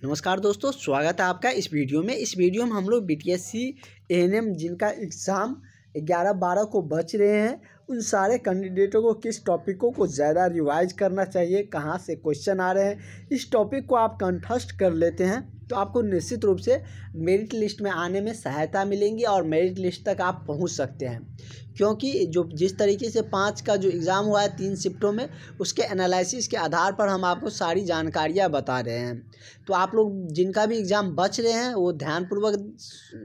नमस्कार दोस्तों, स्वागत है आपका इस वीडियो में। इस वीडियो में हम लोग बीटीएससी एएनएम जिनका एग्ज़ाम 11-12 को बच रहे हैं, उन सारे कैंडिडेटों को किस टॉपिकों को ज़्यादा रिवाइज करना चाहिए, कहां से क्वेश्चन आ रहे हैं, इस टॉपिक को आप कंठस्थ कर लेते हैं तो आपको निश्चित रूप से मेरिट लिस्ट में आने में सहायता मिलेंगी और मेरिट लिस्ट तक आप पहुंच सकते हैं। क्योंकि जिस तरीके से 5 का जो एग्ज़ाम हुआ है 3 शिफ्टों में, उसके एनालिसिस के आधार पर हम आपको सारी जानकारियाँ बता रहे हैं। तो आप लोग जिनका भी एग्ज़ाम बच रहे हैं वो ध्यानपूर्वक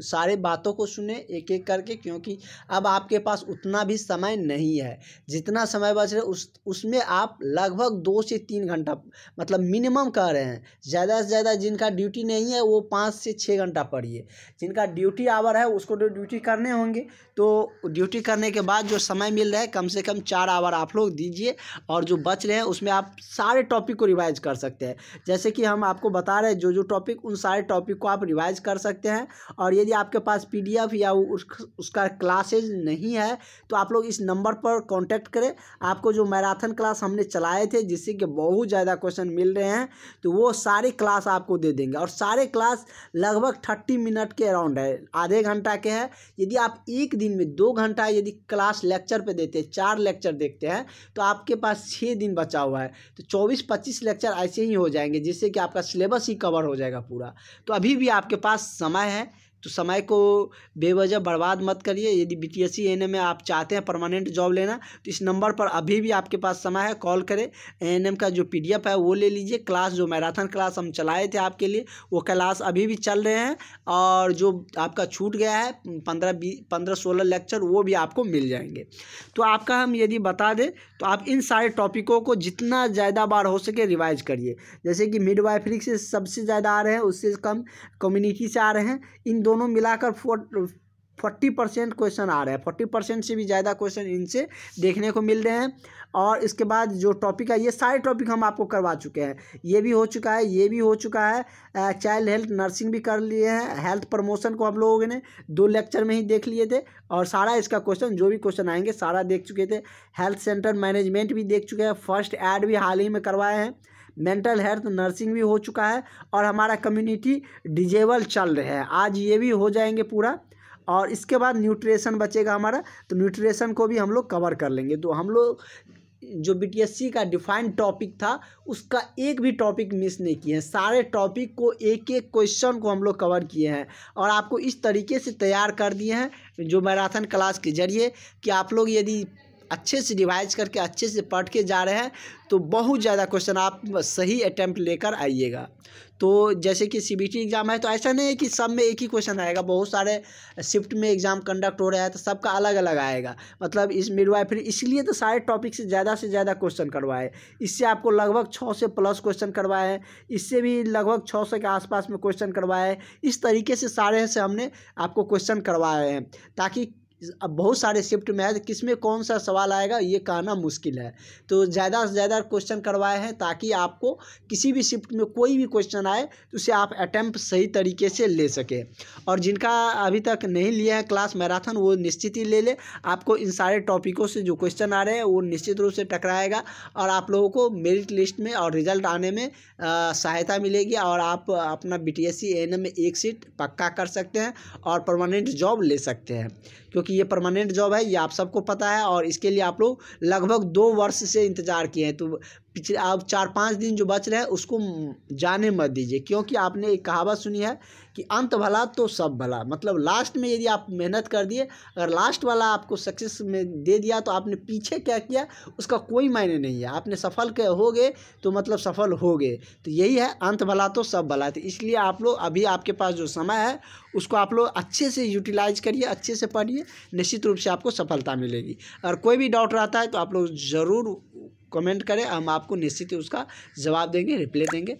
सारे बातों को सुने एक एक करके, क्योंकि अब आपके पास उतना भी समय नहीं है। जितना समय बच रहा है उसमें आप लगभग 2 से 3 घंटा मतलब मिनिमम कह रहे हैं। ज़्यादा से ज़्यादा जिनका ड्यूटी नहीं है वो 5 से 6 घंटा पढ़िए। जिनका ड्यूटी आवर है उसको तो ड्यूटी करने होंगे, तो ड्यूटी करने के बाद जो समय मिल रहा है कम से कम 4 आवर आप लोग दीजिए, और जो बच रहे हैं उसमें आप सारे टॉपिक को रिवाइज कर सकते हैं। जैसे कि हम आपको बता रहे हैं जो टॉपिक, उन सारे टॉपिक को आप रिवाइज कर सकते हैं। और यदि आपके पास PDF या उसका क्लासेज नहीं है तो आप लोग इस नंबर पर कांटेक्ट करें। आपको जो मैराथन क्लास हमने चलाए थे जिससे कि बहुत ज़्यादा क्वेश्चन मिल रहे हैं, तो वो सारे क्लास आपको दे देंगे। और सारे क्लास लगभग 30 मिनट के अराउंड है, आधे घंटा के हैं। यदि आप एक दिन में 2 घंटा यदि क्लास लेक्चर पे देते हैं, 4 लेक्चर देखते हैं, तो आपके पास 6 दिन बचा हुआ है, तो 24-25 लेक्चर ऐसे ही हो जाएंगे, जिससे कि आपका सिलेबस ही कवर हो जाएगा पूरा। तो अभी भी आपके पास समय है, तो समय को बेवजह बर्बाद मत करिए। यदि बीटीएससी एएनएम में आप चाहते हैं परमानेंट जॉब लेना, तो इस नंबर पर अभी भी आपके पास समय है, कॉल करें। एएनएम का जो PDF है वो ले लीजिए। क्लास जो मैराथन क्लास हम चलाए थे आपके लिए, वो क्लास अभी भी चल रहे हैं, और जो आपका छूट गया है 15-16 लेक्चर, वो भी आपको मिल जाएंगे। तो आपका हम यदि बता दें तो आप इन सारे टॉपिकों को जितना ज़्यादा बार हो सके रिवाइज करिए। जैसे कि मिडवाइफरी से सबसे ज़्यादा आ रहे हैं, उससे कम कम्युनिटी से आ रहे हैं। इन दोनों मिलाकर 40% क्वेश्चन आ रहे हैं। 40% से भी ज़्यादा क्वेश्चन इनसे देखने को मिल रहे हैं। और इसके बाद जो टॉपिक है, ये सारे टॉपिक हम आपको करवा चुके हैं। ये भी हो चुका है, ये भी हो चुका है। चाइल्ड हेल्थ नर्सिंग भी कर लिए हैं। हेल्थ प्रमोशन को हम लोगों ने 2 लेक्चर में ही देख लिए थे, और सारा इसका क्वेश्चन जो भी क्वेश्चन आएंगे सारा देख चुके थे। हेल्थ सेंटर मैनेजमेंट भी देख चुके हैं। फर्स्ट ऐड भी हाल ही में करवाए हैं। मेंटल हेल्थ नर्सिंग भी हो चुका है, और हमारा कम्युनिटी डिजेबल चल रहा है। आज ये भी हो जाएंगे पूरा, और इसके बाद न्यूट्रिशन बचेगा हमारा, तो न्यूट्रिशन को भी हम लोग कवर कर लेंगे। तो हम लोग जो बीटीएससी का डिफाइंड टॉपिक था उसका एक भी टॉपिक मिस नहीं किए हैं। सारे टॉपिक को एक एक क्वेश्चन को हम लोग कवर किए हैं, और आपको इस तरीके से तैयार कर दिए हैं जो मैराथन क्लास के जरिए, कि आप लोग यदि अच्छे से रिवाइज करके अच्छे से पढ़ के जा रहे हैं तो बहुत ज़्यादा क्वेश्चन आप सही अटैम्प्ट लेकर आइएगा। तो जैसे कि CBT एग्ज़ाम है, तो ऐसा नहीं है कि सब में एक ही क्वेश्चन आएगा। बहुत सारे शिफ्ट में एग्ज़ाम कंडक्ट हो रहा है, तो सबका अलग अलग आएगा। मतलब इस मिडवाइफरी इसलिए तो सारे टॉपिक से ज़्यादा क्वेश्चन करवाए। इससे आपको लगभग 6 से प्लस क्वेश्चन करवाए हैं, इससे भी लगभग 600 के आसपास में क्वेश्चन करवाए हैं। इस तरीके से सारे से हमने आपको क्वेश्चन करवाए हैं, ताकि अब बहुत सारे शिफ्ट में है, किस में कौन सा सवाल आएगा ये कहना मुश्किल है। तो ज़्यादा से ज़्यादा क्वेश्चन करवाए हैं, ताकि आपको किसी भी शिफ्ट में कोई भी क्वेश्चन आए तो उसे आप अटैम्प्ट सही तरीके से ले सके। और जिनका अभी तक नहीं लिया है क्लास मैराथन, वो निश्चित ही ले ले। आपको इन सारे टॉपिकों से जो क्वेश्चन आ रहे हैं वो निश्चित रूप से टकराएगा, और आप लोगों को मेरिट लिस्ट में और रिजल्ट आने में सहायता मिलेगी, और आप अपना बीटीएससी एएनएम में एक सीट पक्का कर सकते हैं और परमानेंट जॉब ले सकते हैं। क्योंकि ये परमानेंट जॉब है, ये आप सबको पता है, और इसके लिए आप लोग लगभग 2 वर्ष से इंतज़ार किए हैं। तो पिछले आप 4-5 दिन जो बच रहे हैं उसको जाने मत दीजिए, क्योंकि आपने एक कहावत सुनी है कि अंत भला तो सब भला। मतलब लास्ट में यदि आप मेहनत कर दिए, अगर लास्ट वाला आपको सक्सेस में दे दिया, तो आपने पीछे क्या किया उसका कोई मायने नहीं है। आपने सफल हो गए तो मतलब सफल हो गए। तो यही है, अंत भला तो सब भला। तो इसलिए आप लोग अभी आपके पास जो समय है उसको आप लोग अच्छे से यूटिलाइज करिए, अच्छे से पढ़िए, निश्चित रूप से आपको सफलता मिलेगी। अगर कोई भी डाउट रहता है तो आप लोग ज़रूर कमेंट करें, हम आपको निश्चित ही उसका जवाब देंगे, रिप्लाई देंगे।